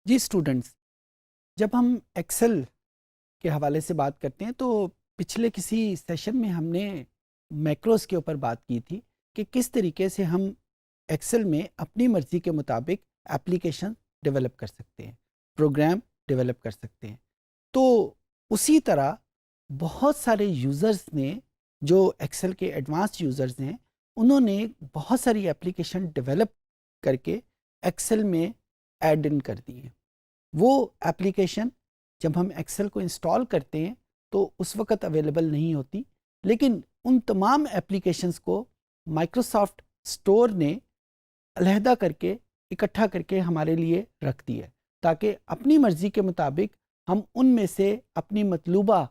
جی students, جب ہم Excel کے حوالے سے بات کرتے ہیں تو پچھلے کسی سیشن میں ہم نے میکروز کے اوپر بات کی تھی کہ کس طریقے سے ہم ایکسل میں اپنی مرضی کے مطابق ایپلیکیشن ڈیولپ کر سکتے ہیں، پروگرام ڈیولپ کر سکتے ہیں۔ تو اسی طرح بہت سارے یوزرز نے، جو ایکسل کے ایڈوانس یوزرز ہیں، انہوں نے بہت ساری ایپلیکیشن ڈیولپ کر کے ایکسل میں ایڈ ان کر دی ہیں۔ وہ ایپلیکیشن جب ہم ایکسل کو انسٹال کرتے ہیں تو اس وقت اویلیبل نہیں ہوتی، لیکن ان تمام ایپلیکیشنز کو مائکروسافٹ اسٹور نے علیحدہ کر کے اکٹھا کر کے ہمارے لیے رکھ دی ہے، تاکہ اپنی مرضی کے مطابق ہم ان میں سے اپنی مطلوبہ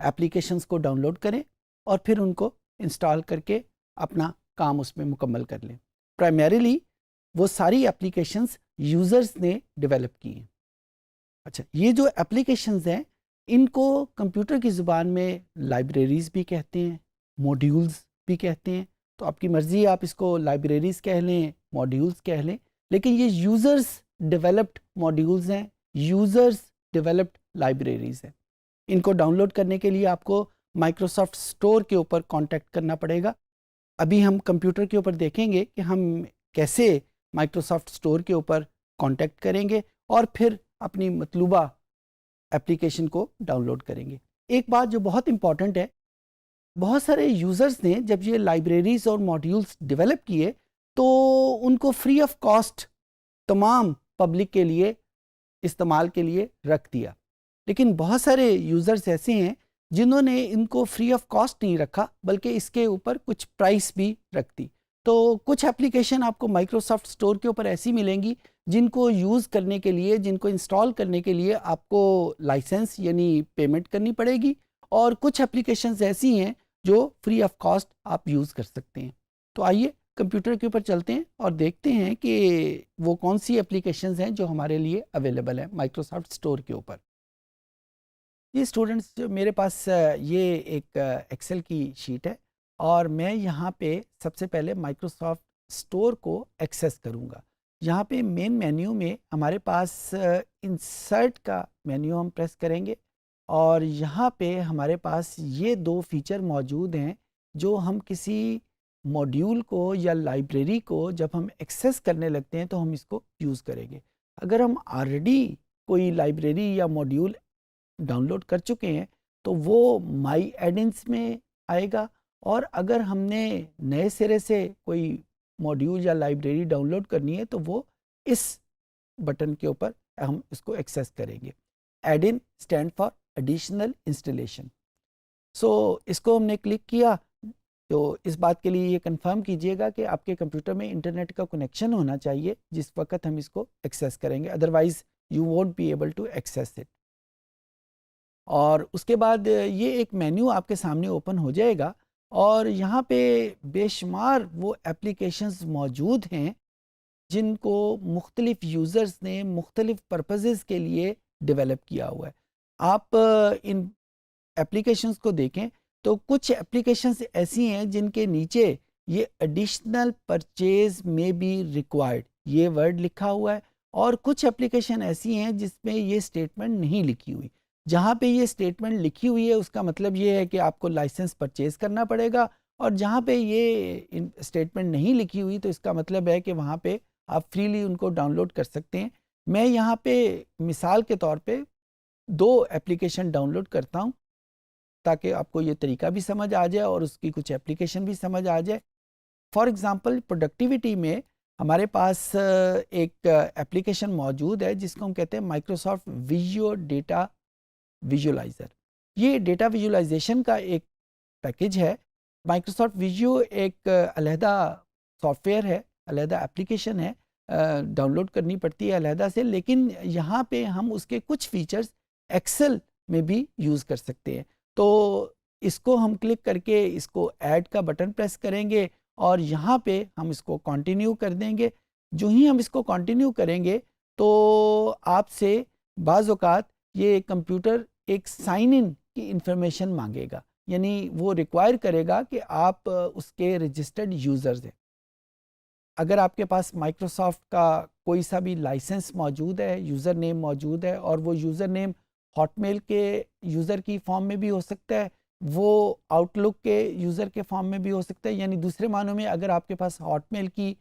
ایپلیکیشنز کو ڈاؤن لوڈ کریں اور پھر ان کو انسٹال کر کے اپنا کام اس میں مکمل کر لیں۔ پرائمریلی وہ ساری ایپلیکیشنز یوزرز نے ڈیولپ کی ہیں۔ اچھا، یہ جو ایپلیکیشنز ہیں ان کو کمپیوٹر کی زبان میں لائبریریز بھی کہتے ہیں، موڈیولز بھی کہتے ہیں۔ تو آپ کی مرضی، آپ اس کو لائبریریز کہہ لیں، موڈیولز کہہ لیں، لیکن یہ یوزرز ڈیولپڈ موڈیولز ہیں، یوزرز ڈیولپڈ لائبریریز ہیں۔ ان کو ڈاؤن لوڈ کرنے کے لیے آپ کو مائکروسافٹ اسٹور کے اوپر کانٹیکٹ کرنا پڑے گا۔ ابھی ہم کمپیوٹر کے اوپر دیکھیں گے کہ ہم کیسے مائکروسافٹ اسٹور کے اوپر کانٹیکٹ کریں گے اور پھر اپنی مطلوبہ ایپلیکیشن کو ڈاؤن لوڈ کریں گے۔ ایک بات جو بہت امپورٹنٹ ہے، بہت سارے یوزرز نے جب یہ لائبریریز اور ماڈیولز ڈیولپ کیے تو ان کو فری آف کاسٹ تمام پبلک کے لیے استعمال کے لیے رکھ دیا، لیکن بہت سارے یوزرز ایسے ہیں جنہوں نے ان کو فری آف کاسٹ نہیں رکھا، بلکہ اس کے اوپر کچھ پرائس بھی رکھ دی۔ تو کچھ ایپلیکیشن آپ کو مائکروسافٹ اسٹور کے اوپر ایسی ملیں گی جن کو یوز کرنے کے لیے، جن کو انسٹال کرنے کے لیے آپ کو لائسنس یعنی پیمنٹ کرنی پڑے گی، اور کچھ ایپلیکیشنز ایسی ہیں جو فری آف کاسٹ آپ یوز کر سکتے ہیں۔ تو آئیے کمپیوٹر کے اوپر چلتے ہیں اور دیکھتے ہیں کہ وہ کون سی ایپلیکیشنز ہیں جو ہمارے لیے اویلیبل ہیں مائکروسافٹ اسٹور کے اوپر۔ یہ اسٹوڈنٹس، جو میرے پاس یہ ایک ایکسل کی شیٹ ہے اور میں یہاں پہ سب سے پہلے مائکروسافٹ اسٹور کو ایکسیس کروں گا۔ یہاں پہ مین مینیو میں ہمارے پاس انسرٹ کا مینیو ہم پریس کریں گے، اور یہاں پہ ہمارے پاس یہ دو فیچر موجود ہیں جو ہم کسی موڈیول کو یا لائبریری کو جب ہم ایکسیس کرنے لگتے ہیں تو ہم اس کو یوز کریں گے۔ اگر ہم آلریڈی کوئی لائبریری یا موڈیول ڈاؤن لوڈ کر چکے ہیں تو وہ مائی ایڈنس میں آئے گا، اور اگر ہم نے نئے سرے سے کوئی موڈیول یا لائبریری ڈاؤن لوڈ کرنی ہے تو وہ اس بٹن کے اوپر ہم اس کو ایکسیس کریں گے۔ Add in stand for additional installation. So اس کو ہم نے کلک کیا تو اس بات کے لیے یہ کنفرم کیجئے گا کہ آپ کے کمپیوٹر میں انٹرنیٹ کا کنیکشن ہونا چاہیے جس وقت ہم اس کو ایکسیس کریں گے، otherwise you won't be able to access it. اور اس کے بعد یہ ایک مینیو آپ کے سامنے اوپن ہو جائے گا، اور یہاں پہ بے شمار وہ ایپلیکیشنز موجود ہیں جن کو مختلف یوزرز نے مختلف پرپزز کے لیے ڈیولپ کیا ہوا ہے۔ آپ ان ایپلیکیشنز کو دیکھیں تو کچھ ایپلیکیشنز ایسی ہیں جن کے نیچے یہ ایڈیشنل پرچیز میں بی ریکوائرڈ یہ ورڈ لکھا ہوا ہے، اور کچھ ایپلیکیشن ایسی ہیں جس میں یہ سٹیٹمنٹ نہیں لکھی ہوئی۔ جہاں پہ یہ سٹیٹمنٹ لکھی ہوئی ہے اس کا مطلب یہ ہے کہ آپ کو لائسنس پرچیز کرنا پڑے گا، اور جہاں پہ یہ سٹیٹمنٹ نہیں لکھی ہوئی تو اس کا مطلب ہے کہ وہاں پہ آپ فریلی ان کو ڈاؤن لوڈ کر سکتے ہیں۔ میں یہاں پہ مثال کے طور پہ دو ایپلیکیشن ڈاؤن لوڈ کرتا ہوں تاکہ آپ کو یہ طریقہ بھی سمجھ آ جائے اور اس کی کچھ ایپلیکیشن بھی سمجھ آ جائے۔ فار ایگزامپل پروڈکٹیوٹی میں ہمارے پاس ایک ایپلیکیشن موجود ہے جس کو ہم کہتے ہیں مائکروسافٹ ویژوئل ڈیٹا ویژولائزر۔ یہ ڈیٹا ویژولائزیشن کا ایک پیکج ہے۔ مائکروسافٹ ویژو ایک علیحدہ سافٹ ویئر ہے، علیحدہ ایپلیکیشن ہے، ڈاؤن لوڈ کرنی پڑتی ہے علیحدہ سے، لیکن یہاں پہ ہم اس کے کچھ فیچرز ایکسل میں بھی یوز کر سکتے ہیں۔ تو اس کو ہم کلک کر کے اس کو ایڈ کا بٹن پریس کریں گے اور یہاں پہ ہم اس کو کنٹینیو کر دیں گے۔ جو ہی ہم اس کو کنٹینیو کریں گے تو آپ سے بعض اوقات یہ کمپیوٹر ایک سائن ان کی انفارمیشن مانگے گا، یعنی وہ ریکوائر کرے گا کہ آپ اس کے رجسٹرڈ یوزرز ہیں۔ اگر آپ کے پاس مائکروسافٹ کا کوئی سا بھی لائسنس موجود ہے، یوزر نیم موجود ہے، اور وہ یوزر نیم ہاٹ میل کے یوزر کی فارم میں بھی ہو سکتا ہے، وہ آؤٹ لک کے یوزر کے فارم میں بھی ہو سکتا ہے. یعنی دوسرے معنوں میں اگر آپ کے پاس ہاٹ میل کی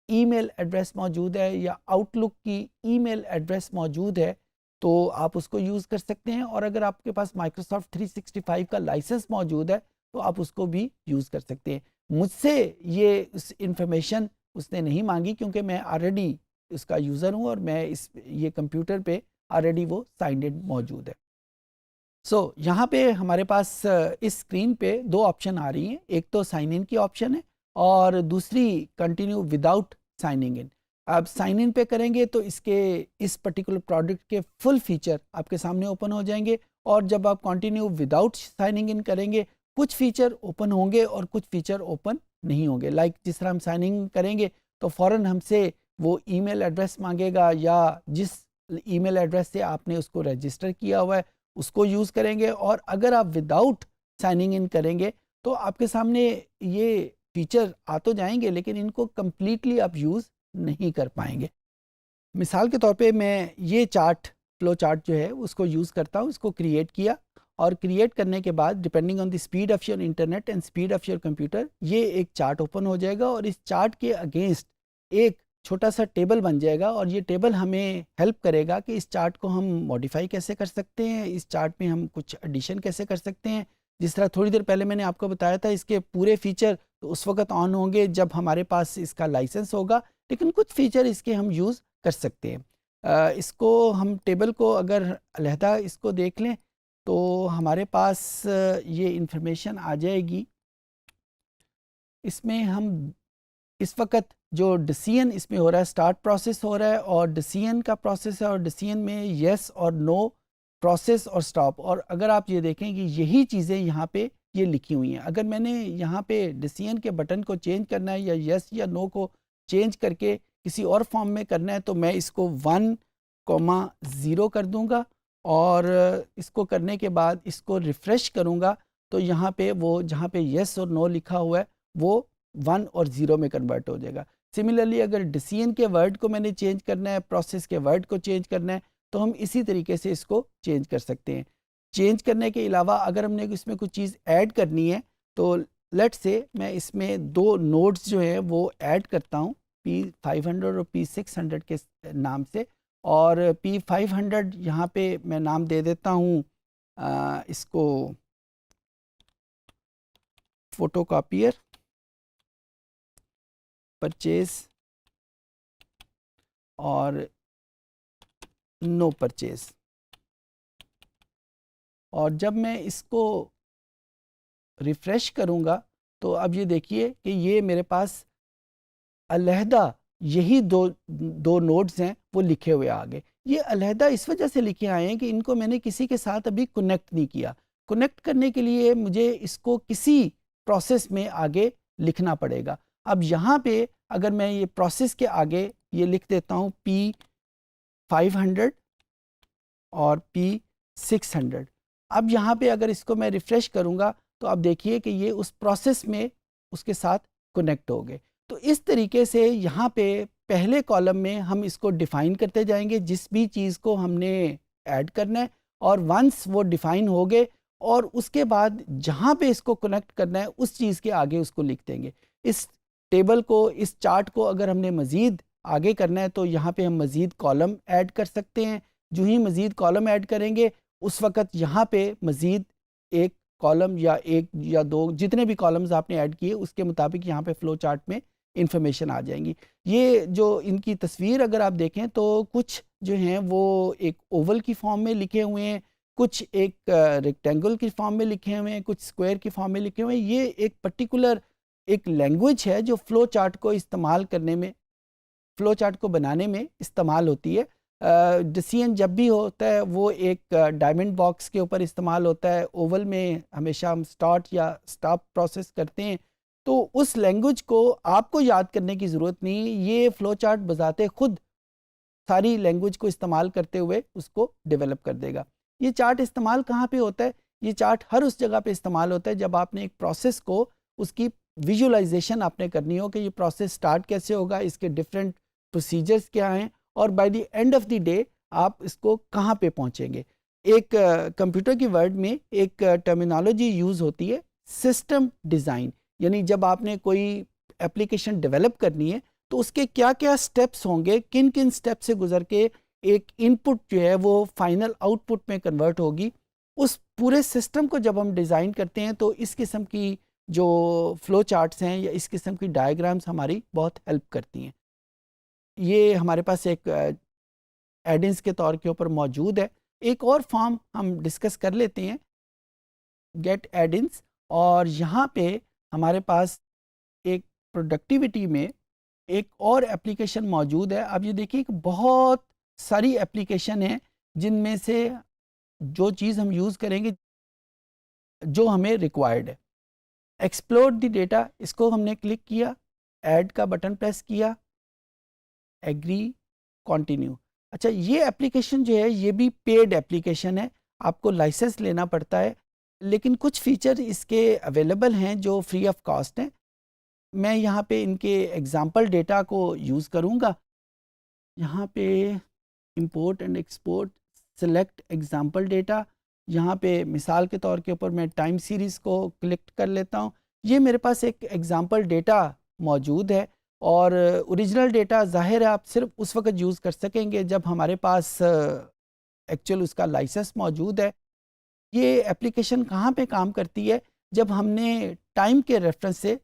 ای میل ایڈریس موجود ہے یا آؤٹ لک کی ای میل ایڈریس موجود ہے تو آپ اس کو یوز کر سکتے ہیں. اور اگر آپ کے پاس مائکروسافٹ 365 کا لائسنس موجود ہے تو آپ اس کو بھی یوز کر سکتے ہیں. مجھ سے یہ انفارمیشن اس نے نہیں مانگی کیونکہ میں آلریڈی اس کا یوزر ہوں اور میں یہ کمپیوٹر پہ آلریڈی وہ سائنڈ ان موجود ہے. یہاں پہ ہمارے پاس اس اسکرین پہ دو آپشن آ رہی ہیں. ایک تو سائن ان کی آپشن ہے اور دوسری کنٹینیو وداؤٹ سائننگ ان. اب سائن ان پہ کریں گے تو اس پرٹیکولر پروڈکٹ کے فل فیچر آپ کے سامنے اوپن ہو جائیں گے، اور جب آپ کنٹینیو وداؤٹ سائننگ ان کریں گے کچھ فیچر اوپن ہوں گے اور کچھ فیچر اوپن نہیں ہوں گے. جس طرح ہم سائننگ کریں گے تو فوراً ہم سے وہ ای میل ایڈریس مانگے گا، یا جس ای میل ایڈریس سے آپ نے اس کو رجسٹر کیا ہوا ہے اس کو یوز کریں گے. اور اگر آپ وداؤٹ سائننگ ان کریں گے تو آپ کے سامنے یہ فیچر آ تو جائیں گے لیکن ان کو کمپلیٹلی آپ یوز نہیں کر پائیں گے. مثال کے طور پہ میں یہ فلو چارٹ جو ہے اس کو یوز کرتا ہوں. اس کو کریٹ کیا اور کریٹ کرنے کے بعد depending on the speed of your internet and speed of your computer یہ ایک چارٹ اوپن ہو جائے گا، اور اس چارٹ کے اگینسٹ ایک چھوٹا سا ٹیبل بن جائے گا. اور یہ ٹیبل ہمیں ہیلپ کرے گا کہ اس چارٹ کو ہم ماڈیفائی کیسے کر سکتے ہیں، اس چارٹ میں ہم کچھ ایڈیشن کیسے کر سکتے ہیں. جس طرح تھوڑی دیر پہلے میں نے آپ کو بتایا تھا اس کے پورے فیچر تو اس وقت آن ہوں گے جب ہمارے پاس اس کا لائسنس ہوگا، لیکن کچھ فیچر اس کے ہم یوز کر سکتے ہیں. اس کو ہم ٹیبل کو اگر علیحدہ اس کو دیکھ لیں تو ہمارے پاس یہ انفارمیشن آ جائے گی. اس میں ہم اس وقت جو ڈیسیژن اس میں ہو رہا ہے اسٹارٹ پروسیس ہو رہا ہے، اور ڈیسیژن کا پروسیس ہے، اور ڈیسیژن میں یس اور نو پروسیس اور سٹاپ. اور اگر آپ یہ دیکھیں کہ یہی چیزیں یہاں پہ یہ لکھی ہوئی ہیں. اگر میں نے یہاں پہ ڈیسیژن کے بٹن کو چینج کرنا ہے یا یس یا نو کو چینج کر کے کسی اور فارم میں کرنا ہے تو میں اس کو 1,0 کر دوں گا، اور اس کو کرنے کے بعد اس کو ریفریش کروں گا تو یہاں پہ وہ جہاں پہ یس اور نو لکھا ہوا ہے وہ 1 اور 0 میں کنورٹ ہو جائے گا. سملرلی اگر ڈیسیژن کے ورڈ کو میں نے چینج کرنا ہے، پروسیس کے ورڈ کو چینج کرنا ہے تو ہم اسی طریقے سے اس کو چینج کر سکتے ہیں. چینج کرنے کے علاوہ اگر ہم نے اس میں کچھ چیز ایڈ کرنی ہے تو لیٹ سے میں اس میں 2 نوڈز جو ہیں وہ ایڈ کرتا ہوں P500 اور P600 کے نام سے. اور P500 یہاں پہ میں نام دے دیتا ہوں اس کو فوٹو کاپیئر پرچیز اور نو پرچیز. اور جب میں اس کو ریفریش کروں گا تو اب یہ دیکھیے کہ یہ میرے پاس علیحدہ یہی دو نوڈز ہیں وہ لکھے ہوئے آگے. یہ علیحدہ اس وجہ سے لکھے آئے ہیں کہ ان کو میں نے کسی کے ساتھ ابھی کنیکٹ نہیں کیا. کنیکٹ کرنے کے لیے مجھے اس کو کسی پروسیس میں آگے لکھنا پڑے گا. اب یہاں پہ اگر میں یہ پروسیس کے آگے یہ لکھ دیتا ہوں P500 اور P600. اب یہاں پہ اگر اس کو میں ریفریش کروں گا تو آپ دیکھیے کہ یہ اس پروسیس میں اس کے ساتھ کنیکٹ ہو گئے. تو اس طریقے سے یہاں پہ پہلے کالم میں ہم اس کو ڈیفائن کرتے جائیں گے جس بھی چیز کو ہم نے ایڈ کرنا ہے، اور ونس وہ ڈیفائن ہو گئے اور اس کے بعد جہاں پہ اس کو کنیکٹ کرنا ہے اس چیز کے آگے اس کو لکھ دیں گے. اس ٹیبل کو، اس چارٹ کو اگر ہم نے مزید آگے کرنا ہے تو یہاں پہ ہم مزید کالم ایڈ کر سکتے ہیں. جو ہی مزید کالم ایڈ کریں گے اس وقت یہاں پہ مزید ایک کالم یا ایک یا دو جتنے بھی کالمز آپ نے ایڈ کیے اس کے مطابق یہاں پہ فلو چارٹ میں انفارمیشن آ جائیں گی. یہ جو ان کی تصویر اگر آپ دیکھیں تو کچھ جو ہیں وہ ایک اوول کی فارم میں لکھے ہوئے ہیں، کچھ ایک ریکٹینگل کی فارم میں لکھے ہوئے ہیں، کچھ اسکوائر کی فارم میں لکھے ہوئے ہیں. یہ ایک پرٹیکولر ایک لینگویج ہے جو فلو چارٹ کو استعمال کرنے میں، فلو چارٹ کو بنانے میں استعمال ہوتی ہے. ڈیسیژن جب بھی ہوتا ہے وہ ایک ڈائمنڈ باکس کے اوپر استعمال ہوتا ہے. اوول میں ہمیشہ ہم سٹارٹ یا سٹاپ پروسیس کرتے ہیں. تو اس لینگویج کو آپ کو یاد کرنے کی ضرورت نہیں، یہ فلو چارٹ بذات خود ساری لینگویج کو استعمال کرتے ہوئے اس کو ڈیولپ کر دے گا. یہ چارٹ استعمال کہاں پہ ہوتا ہے؟ یہ چارٹ ہر اس جگہ پہ استعمال ہوتا ہے جب آپ نے ایک پروسیس کو، اس کی ویژولائزیشن آپ نے کرنی ہو کہ یہ پروسیس سٹارٹ کیسے ہوگا، اس کے ڈفرینٹ پروسیجرز کیا ہیں، اور by the end of the day آپ اس کو کہاں پہ پہنچیں گے. ایک کمپیوٹر کی ورڈ میں ایک ٹرمینالوجی یوز ہوتی ہے سسٹم ڈیزائن، یعنی جب آپ نے کوئی اپلیکیشن ڈیولپ کرنی ہے تو اس کے کیا کیا سٹیپس ہوں گے، کن کن سٹیپ سے گزر کے ایک ان پٹ جو ہے وہ فائنل آؤٹ پٹ میں کنورٹ ہوگی. اس پورے سسٹم کو جب ہم ڈیزائن کرتے ہیں تو اس قسم کی جو فلو چارٹس ہیں یا اس قسم کی ڈائیگرامس ہماری بہت ہیلپ کرتی ہیں. یہ ہمارے پاس ایک ایڈنس کے طور کے اوپر موجود ہے. ایک اور فارم ہم ڈسکس کر لیتے ہیں، گیٹ ایڈنس، اور یہاں پہ ہمارے پاس ایک پروڈکٹیوٹی میں ایک اور اپلیکیشن موجود ہے. اب یہ دیکھیے کہ بہت ساری اپلیکیشن ہیں جن میں سے جو چیز ہم یوز کریں گے جو ہمیں ریکوائرڈ ہے. ایکسپلور دی ڈیٹا، اس کو ہم نے کلک کیا، ایڈ کا بٹن پریس کیا، ایگری، کنٹینیو. اچھا، یہ اپلیکیشن جو ہے یہ بھی پیڈ اپلیکیشن ہے، آپ کو لائسنس لینا پڑتا ہے، لیکن کچھ فیچر اس کے اویلیبل ہیں جو فری آف کاسٹ ہیں. میں یہاں پہ ان کے ایگزامپل ڈیٹا کو یوز کروں گا. یہاں پہ import and export, select example data. یہاں پہ مثال کے طور کے اوپر میں ٹائم سیریز کو کلک کر لیتا ہوں. یہ میرے پاس ایک ایگزامپل ڈیٹا موجود ہے، اور اوریجنل ڈیٹا ظاہر ہے آپ صرف اس وقت یوز کر سکیں گے جب ہمارے پاس ایکچوئل اس کا لائسنس موجود ہے. یہ اپلیکیشن کہاں پہ کام کرتی ہے؟ جب ہم نے ٹائم کے ریفرنس سے،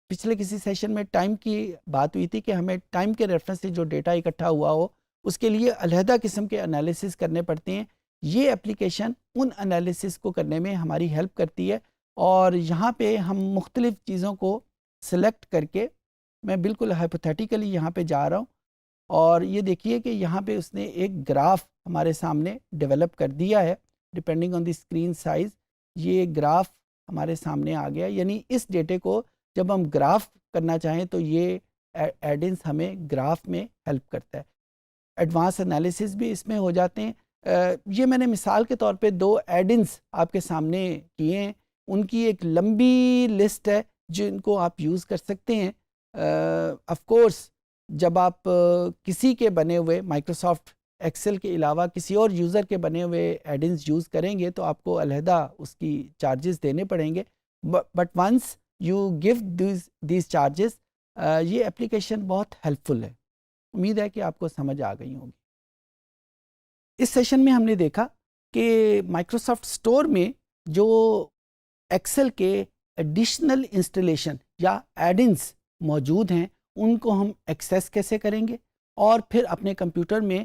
پچھلے کسی سیشن میں ٹائم کی بات ہوئی تھی کہ ہمیں ٹائم کے ریفرنس سے جو ڈیٹا اکٹھا ہوا ہو اس کے لیے علیحدہ قسم کے انالیسس کرنے پڑتے ہیں. یہ اپلیکیشن ان انالیسس کو کرنے میں ہماری ہیلپ کرتی ہے، اور یہاں پہ ہم مختلف چیزوں کو سلیکٹ کر کے، میں بالکل ہائپوتھیٹیکلی یہاں پہ جا رہا ہوں، اور یہ دیکھیے کہ یہاں پہ اس نے ایک گراف ہمارے سامنے ڈیولپ کر دیا ہے depending on the screen size. یہ گراف ہمارے سامنے آ گیا، یعنی اس ڈیٹے کو جب ہم گراف کرنا چاہیں تو یہ ایڈنس ہمیں گراف میں ہیلپ کرتا ہے. ایڈوانس انالیسس بھی اس میں ہو جاتے ہیں. یہ میں نے مثال کے طور پہ 2 ایڈنس آپ کے سامنے کیے ہیں، ان کی ایک لمبی لسٹ ہے جن کو آپ یوز کر سکتے ہیں. آف کورس جب آپ کسی کے بنے ہوئے مائکروسافٹ ایکسل کے علاوہ کسی اور یوزر کے بنے ہوئے ایڈنس یوز کریں گے تو آپ کو علیحدہ اس کی چارجز دینے پڑیں گے. But once you give these charges, یہ اپلیکیشن بہت ہیلپ فل ہے. امید ہے کہ آپ کو سمجھ آ گئی ہوگی. اس سیشن میں ہم نے دیکھا کہ مائکروسافٹ اسٹور میں جو ایکسل کے ایڈیشنل انسٹالیشن یا ایڈنس موجود ہیں ان کو ہم ایکسیس کیسے کریں گے، اور پھر اپنے کمپیوٹر میں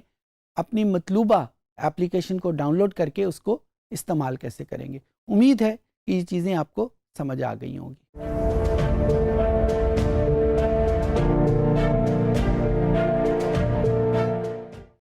اپنی مطلوبہ ایپلیکیشن کو ڈاؤن لوڈ کر کے اس کو استعمال کیسے کریں گے. امید ہے کہ یہ چیزیں آپ کو سمجھ آ گئی ہوں گی.